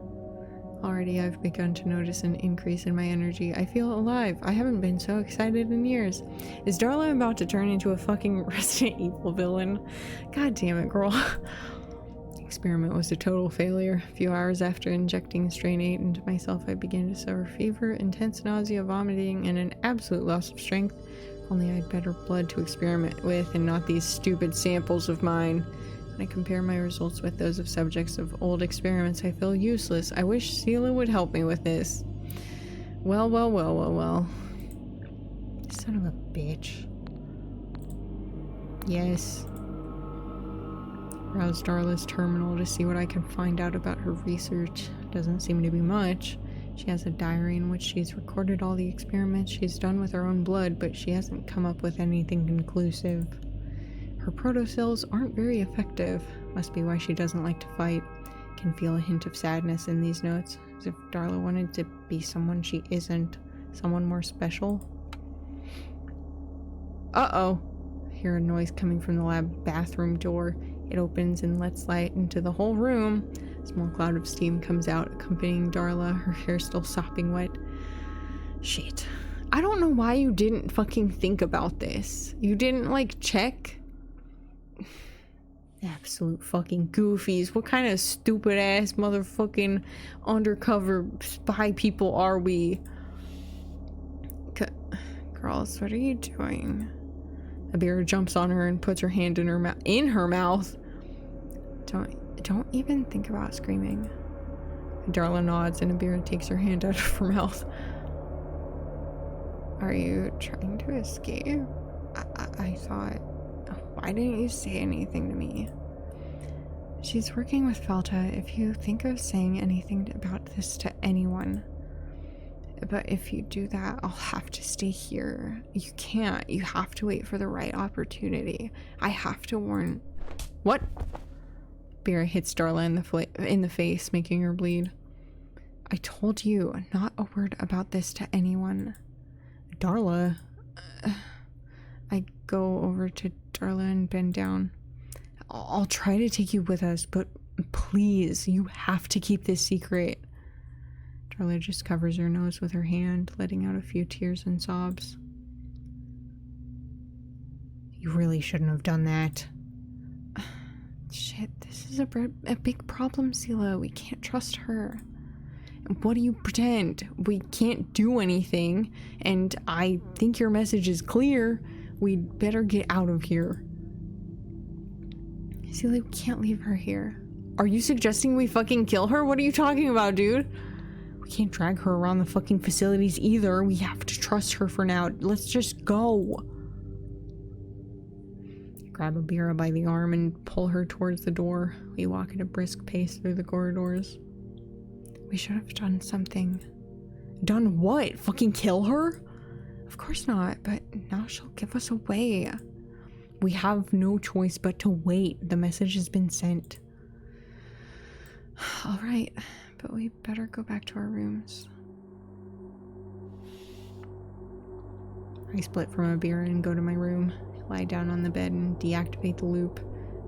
Already I've begun to notice an increase in my energy. I feel alive. I haven't been so excited in years. Is Darla about to turn into a fucking Resident Evil villain? God damn it, girl. The experiment was a total failure. A few hours after injecting strain 8 into myself, I began to suffer fever, intense nausea, vomiting, and an absolute loss of strength. If only I had better blood to experiment with and not these stupid samples of mine. I compare my results with those of subjects of old experiments. I feel useless. I wish Sela would help me with this. Well. Son of a bitch. Yes. Browse Darla's terminal to see what I can find out about her research. Doesn't seem to be much. She has a diary in which she's recorded all the experiments she's done with her own blood, but she hasn't come up with anything conclusive. Her protocells aren't very effective. Must be why she doesn't like to fight. Can feel a hint of sadness in these notes, as if Darla wanted to be someone she isn't. Someone more special. Uh-oh. Hear a noise coming from the lab bathroom door. It opens and lets light into the whole room. A small cloud of steam comes out, accompanying Darla, her hair still sopping wet. Shit. I don't know why you didn't fucking think about this. You didn't, like, check? Absolute fucking goofies. What kind of stupid ass motherfucking undercover spy people are we? Girls, what are you doing? Abira jumps on her and puts her hand in her mouth. Don't even think about screaming. Darla nods and Abira takes her hand out of her mouth. Are you trying to escape? I thought... Why didn't you say anything to me? She's working with Felta. If you think of saying anything about this to anyone, but if you do that, I'll have to stay here. You can't. You have to wait for the right opportunity. I have to warn. What? Bera hits Darla in the face, making her bleed. I told you not a word about this to anyone. Darla. I go over to Darla and bend down. I'll try to take you with us, but please, you have to keep this secret. Darla just covers her nose with her hand, letting out a few tears and sobs. You really shouldn't have done that. Shit, this is a big problem, Sela. We can't trust her. What do you pretend? We can't do anything, and I think your message is clear. We'd better get out of here. Sela, we can't leave her here. Are you suggesting we fucking kill her? What are you talking about, dude? We can't drag her around the fucking facilities either. We have to trust her for now. Let's just go. Grab Abira by the arm and pull her towards the door. We walk at a brisk pace through the corridors. We should have done something. Done what? Fucking kill her? Of course not, but now she'll give us away. We have no choice but to wait. The message has been sent. All right, but we better go back to our rooms. I split from Abira and go to my room. Lie down on the bed and deactivate the loop.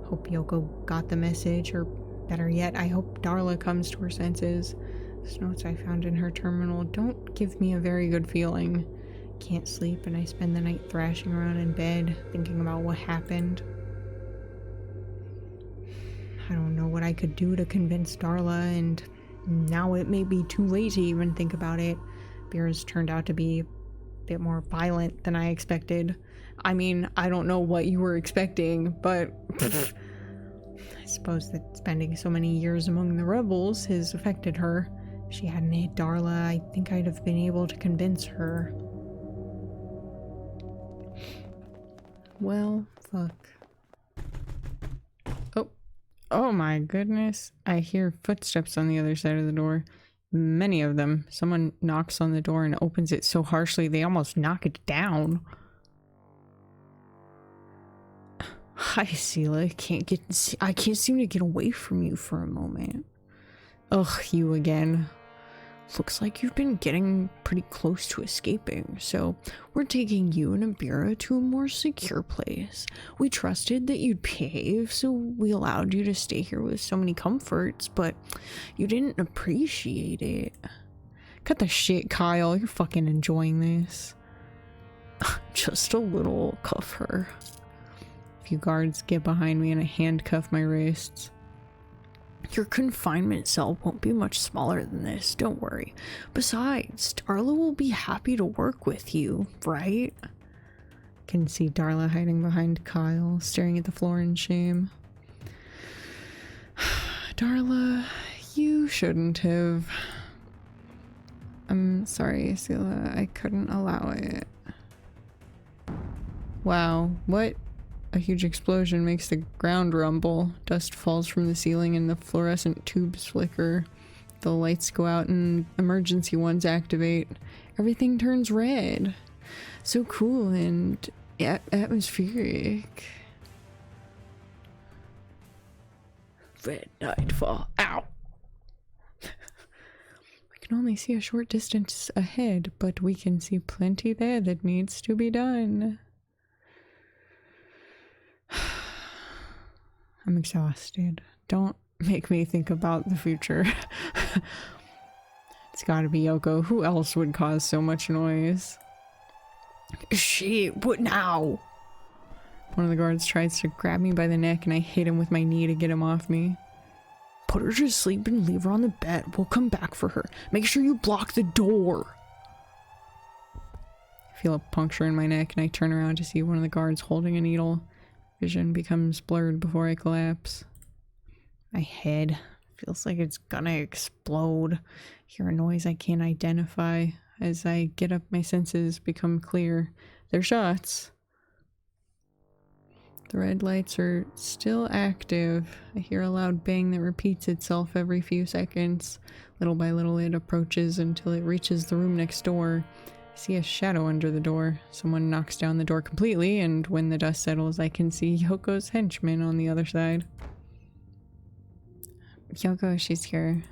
Hope Yoko got the message, or better yet, I hope Darla comes to her senses. Those notes I found in her terminal don't give me a very good feeling. Can't sleep, and I spend the night thrashing around in bed, thinking about what happened. I don't know what I could do to convince Darla, and now it may be too late to even think about it. Beer's turned out to be a bit more violent than I expected. I mean, I don't know what you were expecting, but I suppose that spending so many years among the rebels has affected her. If she hadn't hit Darla, I think I'd have been able to convince her. Well, fuck. Oh my goodness. I hear footsteps on the other side of the door. Many of them. Someone knocks on the door and opens it so harshly they almost knock it down. Hi, Sela. I can't seem to get away from you for a moment. Ugh, you again. Looks like you've been getting pretty close to escaping, so we're taking you and Abira to a more secure place. We trusted that you'd behave, so we allowed you to stay here with so many comforts, but you didn't appreciate it. Cut the shit, Kyle. You're fucking enjoying this. Just a little. Cuff her. A few guards get behind me and I handcuff my wrists. Your confinement cell won't be much smaller than this, don't worry. Besides, Darla will be happy to work with you, right? Can see Darla hiding behind Kyle, staring at the floor in shame. Darla, you shouldn't have. I'm sorry, Sela, I couldn't allow it. Wow, what? A huge explosion makes the ground rumble. Dust falls from the ceiling and the fluorescent tubes flicker. The lights go out and emergency ones activate. Everything turns red. So cool and atmospheric. Red nightfall. Ow! We can only see a short distance ahead, but we can see plenty there that needs to be done. I'm exhausted. Don't make me think about the future. It's gotta be Yoko. Who else would cause so much noise? Shit, what now? One of the guards tries to grab me by the neck and I hit him with my knee to get him off me. Put her to sleep and leave her on the bed. We'll come back for her. Make sure you block the door. I feel a puncture in my neck and I turn around to see one of the guards holding a needle. Vision becomes blurred before I collapse. My head feels like it's gonna explode. Hear a noise I can't identify. As I get up, my senses become clear. They're shots. The red lights are still active. I hear a loud bang that repeats itself every few seconds. Little by little it approaches until it reaches the room next door. I see a shadow under the door. Someone knocks down the door completely, and when the dust settles, I can see Yoko's henchman on the other side. Yoko, she's here.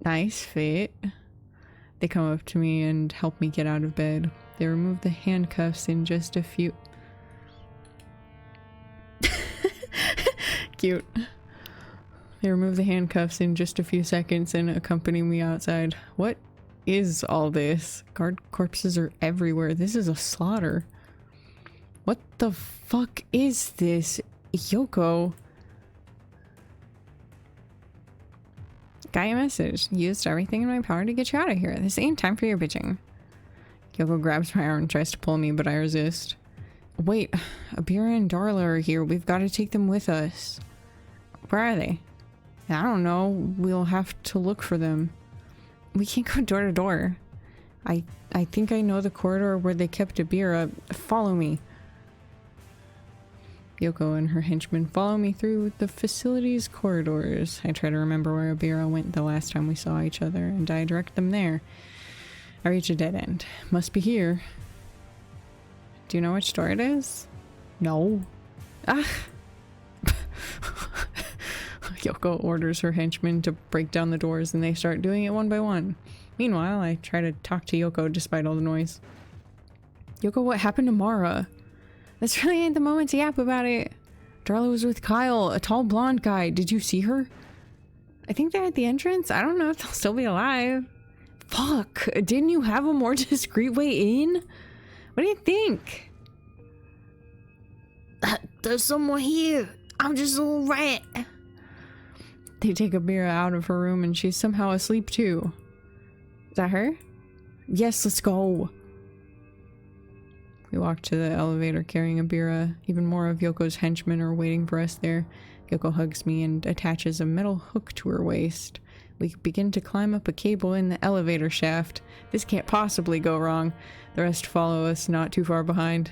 Nice fit. They come up to me and help me get out of bed. They remove the handcuffs in just a few... Cute. They remove the handcuffs in just a few seconds and accompany me outside. What is all this? Guard corpses are everywhere. This is a slaughter. What the fuck is this? Yoko? Got your message. Used everything in my power to get you out of here. This ain't time for your bitching. Yoko grabs my arm and tries to pull me, but I resist. Wait, Abira and Darla are here. We've got to take them with us. Where are they? I don't know. We'll have to look for them. We can't go door to door. I think I know the corridor where they kept Abira. Follow me. Yoko and her henchmen follow me through the facility's corridors. I try to remember where Abira went the last time we saw each other, and I direct them there. I reach a dead end. Must be here. Do you know which door it is? No. Ah! Yoko orders her henchmen to break down the doors, and they start doing it one by one. Meanwhile, I try to talk to Yoko despite all the noise. Yoko, what happened to Mara? This really ain't the moment to yap about it. Darla was with Kyle, a tall blonde guy. Did you see her? I think they're at the entrance. I don't know if they'll still be alive. Fuck, didn't you have a more discreet way in? What do you think? There's someone here. I'm just a little rat. They take Abira out of her room and she's somehow asleep too. Is that her? Yes, let's go. We walk to the elevator carrying Abira. Even more of Yoko's henchmen are waiting for us there. Yoko hugs me and attaches a metal hook to her waist. We begin to climb up a cable in the elevator shaft. This can't possibly go wrong. The rest follow us not too far behind.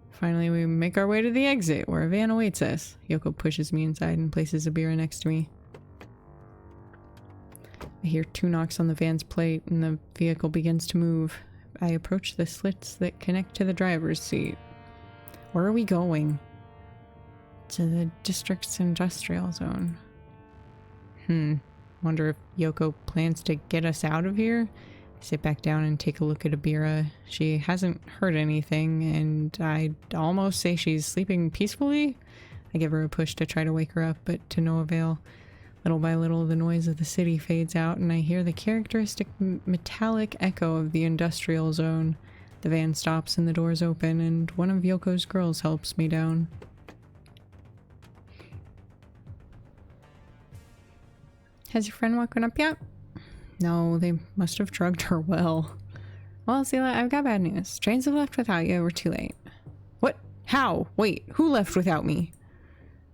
Finally, we make our way to the exit, where a van awaits us. Yoko pushes me inside and places Abira next to me. I hear 2 knocks on the van's plate, and the vehicle begins to move. I approach the slits that connect to the driver's seat. Where are we going? To the district's industrial zone. Wonder if Yoko plans to get us out of here? I sit back down and take a look at Abira. She hasn't heard anything, and I'd almost say she's sleeping peacefully. I give her a push to try to wake her up, but to no avail. Little by little, the noise of the city fades out, and I hear the characteristic metallic echo of the industrial zone. The van stops and the doors open, and one of Yoko's girls helps me down. Has your friend woken up yet? No, they must have drugged her well. Well, Zila, I've got bad news. Trains have left without you. We're too late. What? How? Wait, who left without me?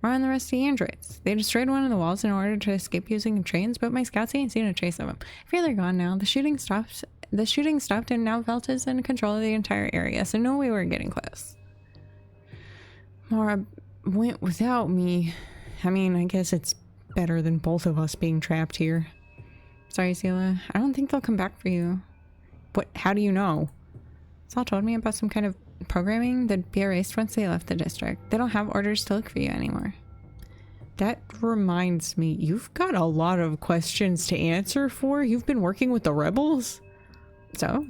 We're on the rest of the androids. They destroyed one of the walls in order to escape using trains, but my scouts ain't seen a trace of them. I fear they're gone now. The shooting stopped, and now Velta is in control of the entire area, so no way we're getting close. Mara went without me. I mean, I guess it's better than both of us being trapped here. Sorry, Zila. I don't think they'll come back for you. What? How do you know? Saul told me about some kind of programming that'd be erased once they left the district. They don't have orders to look for you anymore. That reminds me, you've got a lot of questions to answer for. You've been working with the rebels? So?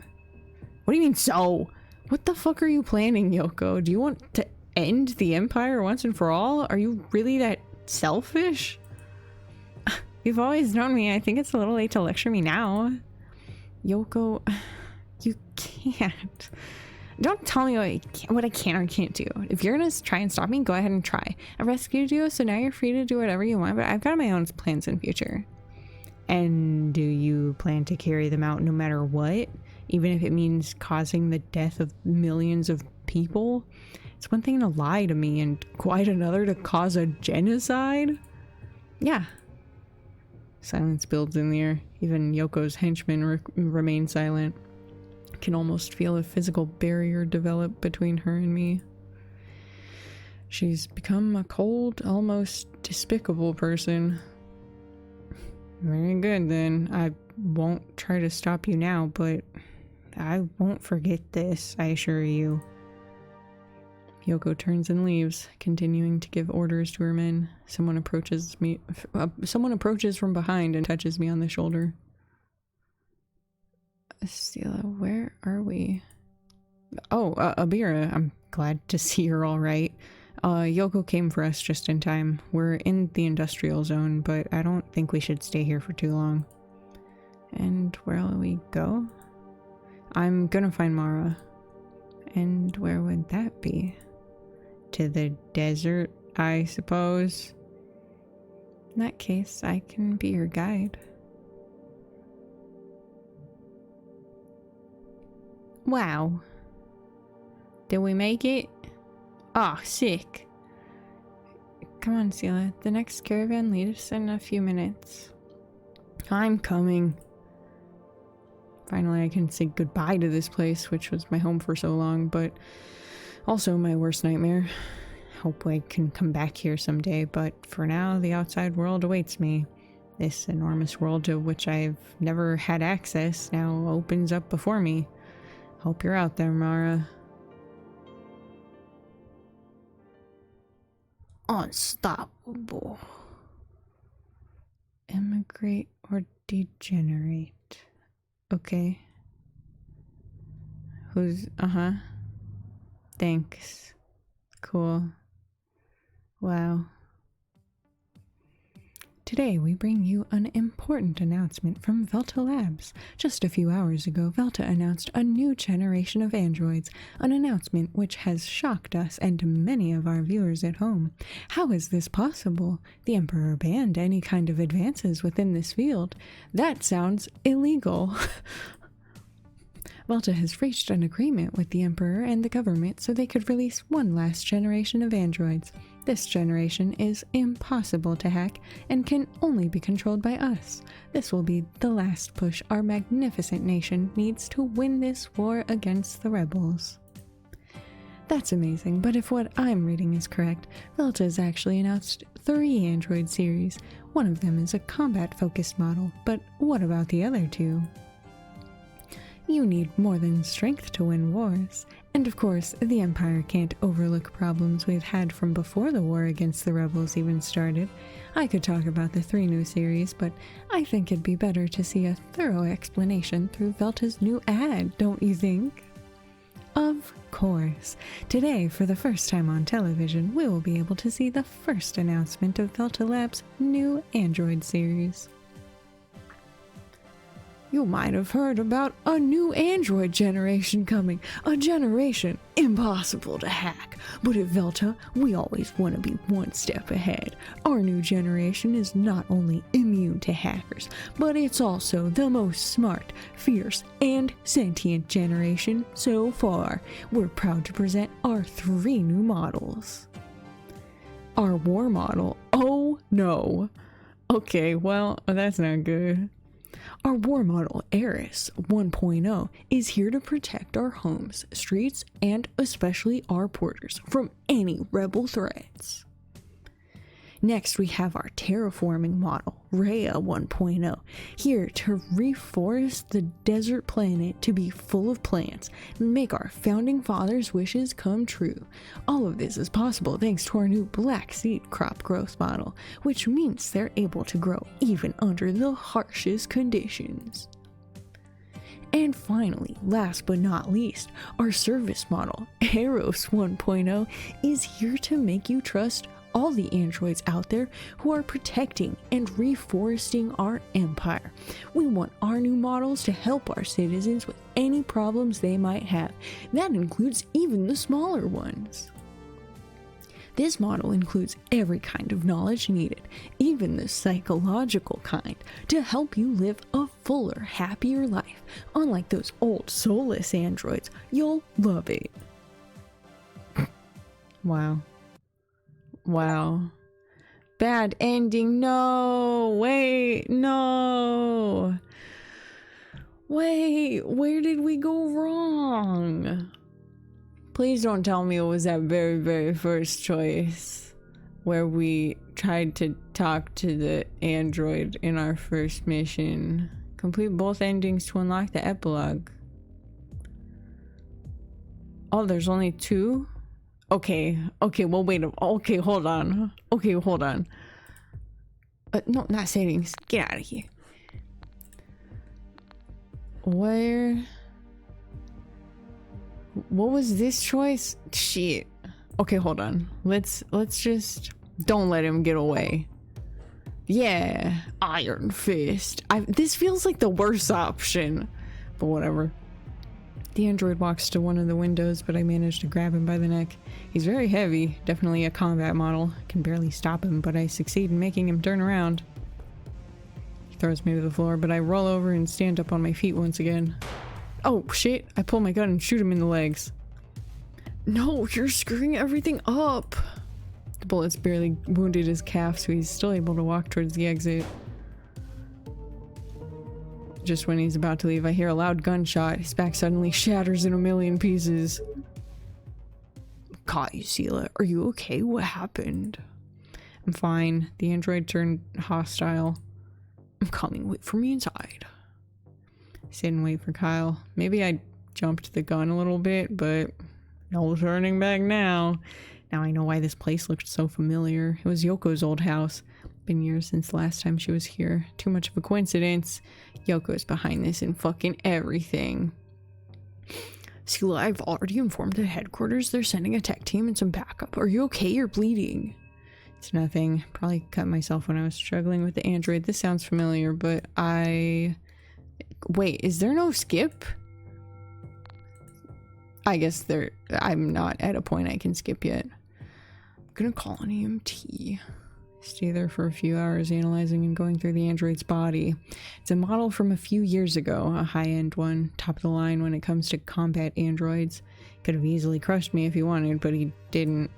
What do you mean, so? What the fuck are you planning, Yoko? Do you want to end the Empire once and for all? Are you really that selfish? You've always known me. I think it's a little late to lecture me now. Yoko, you can't. Don't tell me what I can or can't do. If you're gonna try and stop me, go ahead and try. I rescued you, so now you're free to do whatever you want, but I've got my own plans in future. And do you plan to carry them out no matter what? Even if it means causing the death of millions of people? It's one thing to lie to me and quite another to cause a genocide? Yeah. Silence builds in the air. Even Yoko's henchmen remain silent. can almost feel a physical barrier develop between her and me. She's become a cold, almost despicable person. Very good, then. I won't try to stop you now, but I won't forget this, I assure you. Yoko turns and leaves, continuing to give orders to her men. Someone approaches from behind and touches me on the shoulder. Sela, where are we? Oh, Abira, I'm glad to see you're all right. Yoko came for us just in time. We're in the industrial zone, but I don't think we should stay here for too long. And where will we go? I'm gonna find Mara. And where would that be? To the desert, I suppose. In that case, I can be your guide. Wow. Did we make it? Ah, sick. Come on, Sela. The next caravan leaves us in a few minutes. I'm coming. Finally, I can say goodbye to this place, which was my home for so long, but also my worst nightmare. Hope I can come back here someday, but for now, the outside world awaits me. This enormous world to which I've never had access now opens up before me. Hope you're out there, Mara. Unstoppable. Immigrate or degenerate. Okay. Who's, Thanks. Cool. Wow. Today we bring you an important announcement from Velta Labs. Just a few hours ago, Velta announced a new generation of androids, an announcement which has shocked us and many of our viewers at home. How is this possible? The Emperor banned any kind of advances within this field. That sounds illegal. Velta has reached an agreement with the Emperor and the government so they could release one last generation of androids. This generation is impossible to hack and can only be controlled by us. This will be the last push our magnificent nation needs to win this war against the rebels. That's amazing, but if what I'm reading is correct, Velta has actually announced 3 android series. One of them is a combat-focused model, but what about the other 2? You need more than strength to win wars. And of course, the Empire can't overlook problems we've had from before the war against the rebels even started. I could talk about the 3 new series, but I think it'd be better to see a thorough explanation through Velta's new ad, don't you think? Of course. Today, for the first time on television, we will be able to see the first announcement of Velta Labs' new Android series. You might have heard about a new android generation coming, a generation impossible to hack. But at Velta, we always want to be one step ahead. Our new generation is not only immune to hackers, but it's also the most smart, fierce, and sentient generation so far. We're proud to present our 3 new models. Our war model, oh no. Okay, well, that's not good. Our war model, Eris 1.0, is here to protect our homes, streets, and especially our porters from any rebel threats. Next, we have our terraforming model, Rhea 1.0, here to reforest the desert planet to be full of plants and make our founding fathers' wishes come true. All of this is possible thanks to our new black seed crop growth model, which means they're able to grow even under the harshest conditions. And finally, last but not least, our service model, Eros 1.0, is here to make you trust all the androids out there who are protecting and reforesting our empire. We want our new models to help our citizens with any problems they might have. That includes even the smaller ones. This model includes every kind of knowledge needed, even the psychological kind, to help you live a fuller, happier life. Unlike those old soulless androids, you'll love it. Wow. Wow. Bad ending. No. Wait. No. Wait, where did we go wrong? Please don't tell me it was that very, very first choice where we tried to talk to the android in our first mission. Complete both endings to unlock the epilogue. Oh, there's only 2? Okay, well, wait. Okay, hold on. No, not settings. Get out of here. Where? What was this choice? Shit. Okay, hold on. Let's just don't let him get away. Yeah, Iron Fist. This feels like the worst option, but whatever. The android walks to one of the windows, but I managed to grab him by the neck. He's very heavy, definitely a combat model. Can barely stop him, but I succeed in making him turn around. He throws me to the floor, but I roll over and stand up on my feet once again. Oh shit, I pull my gun and shoot him in the legs. No, you're screwing everything up. The bullets barely wounded his calf, so he's still able to walk towards the exit. Just when he's about to leave, I hear a loud gunshot. His back suddenly shatters in a million pieces. Caught you, Sela. Are you okay? What happened? I'm fine. The android turned hostile. I'm coming. Wait for me inside. I sit and wait for Kyle. Maybe I jumped the gun a little bit, but no turning back now. Now I know why this place looked so familiar. It was Yoko's old house. Been years since the last time she was here. Too much of a coincidence. Yoko's behind this and fucking everything. Sela, I've already informed the headquarters they're sending a tech team and some backup. Are you okay? You're bleeding. It's nothing. Probably cut myself when I was struggling with the android. This sounds familiar, but Wait, is there no skip? I guess I'm not at a point I can skip yet. I'm gonna call an EMT. Stay there for a few hours analyzing and going through the android's body. It's a model from a few years ago, a high-end one, top of the line when it comes to combat androids. Could have easily crushed me if he wanted, but he didn't.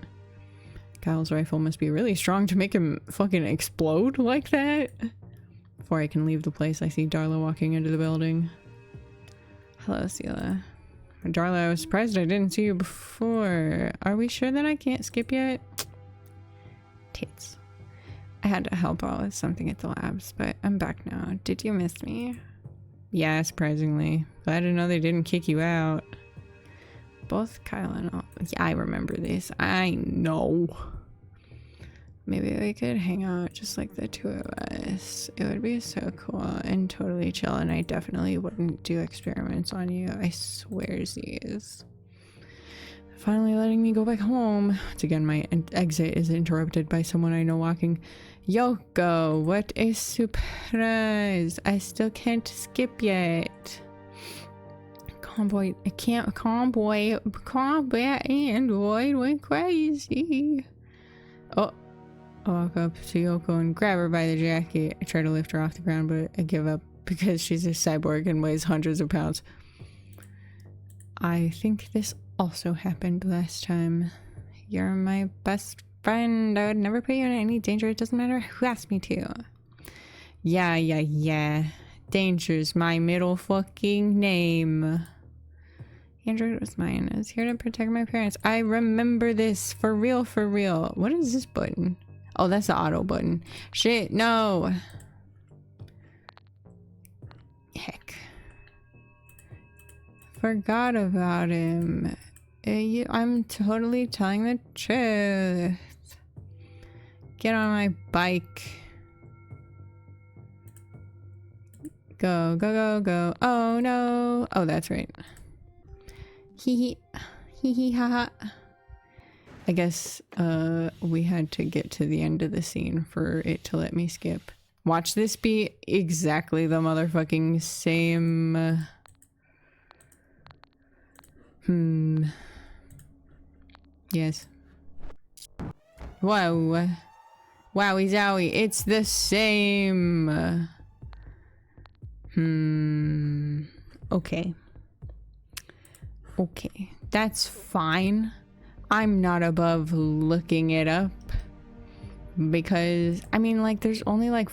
Kyle's rifle must be really strong to make him fucking explode like that. Before I can leave the place, I see Darla walking into the building. Hello, Sela. Darla, I was surprised I didn't see you before. Are we sure that I can't skip yet? Tits. I had to help out with something at the labs, but I'm back now. Did you miss me? Yeah, surprisingly. Glad to know they didn't kick you out. Both Kyle and yeah, I remember this. I know. Maybe we could hang out just like the two of us. It would be so cool and totally chill, and I definitely wouldn't do experiments on you. I swearsies. Finally letting me go back home. Once again, my exit is interrupted by someone I know walking. Yoko, what a surprise. I still can't skip yet. Convoy, I can't, combat android went crazy. Oh. I walk up to Yoko and grab her by the jacket. I try to lift her off the ground, but I give up because she's a cyborg and weighs hundreds of pounds. I think this also happened last time. You're my best friend. I would never put you in any danger. It doesn't matter who asked me to. Yeah. Danger's my middle fucking name. Android was mine. I was here to protect my parents. I remember this. For real. What is this button? Oh, that's the auto button. Shit, no. Heck. Forgot about him. I'm totally telling the truth. Get on my bike. Go. Oh, no. Oh, that's right. Hee ha ha. I guess we had to get to the end of the scene for it to let me skip. Watch this be exactly the motherfucking same. Yes. Whoa. Wowie zowie. It's the same. Okay. That's fine. I'm not above looking it up. Because, I mean, like, there's only, like,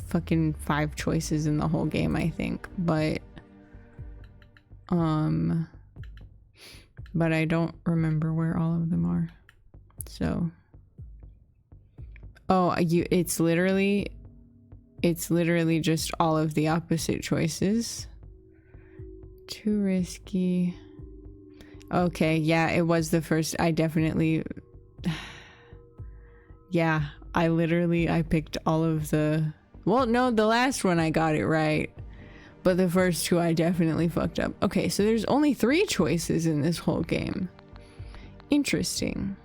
fucking 5 choices in the whole game, I think. But But I don't remember where all of them are. So, oh, it's literally just all of the opposite choices. Too risky. Okay, yeah, it was the first. I definitely, yeah, I picked all of the, well, no, the last one I got it right, but the first two I definitely fucked up. Okay, so there's only 3 choices in this whole game. Interesting.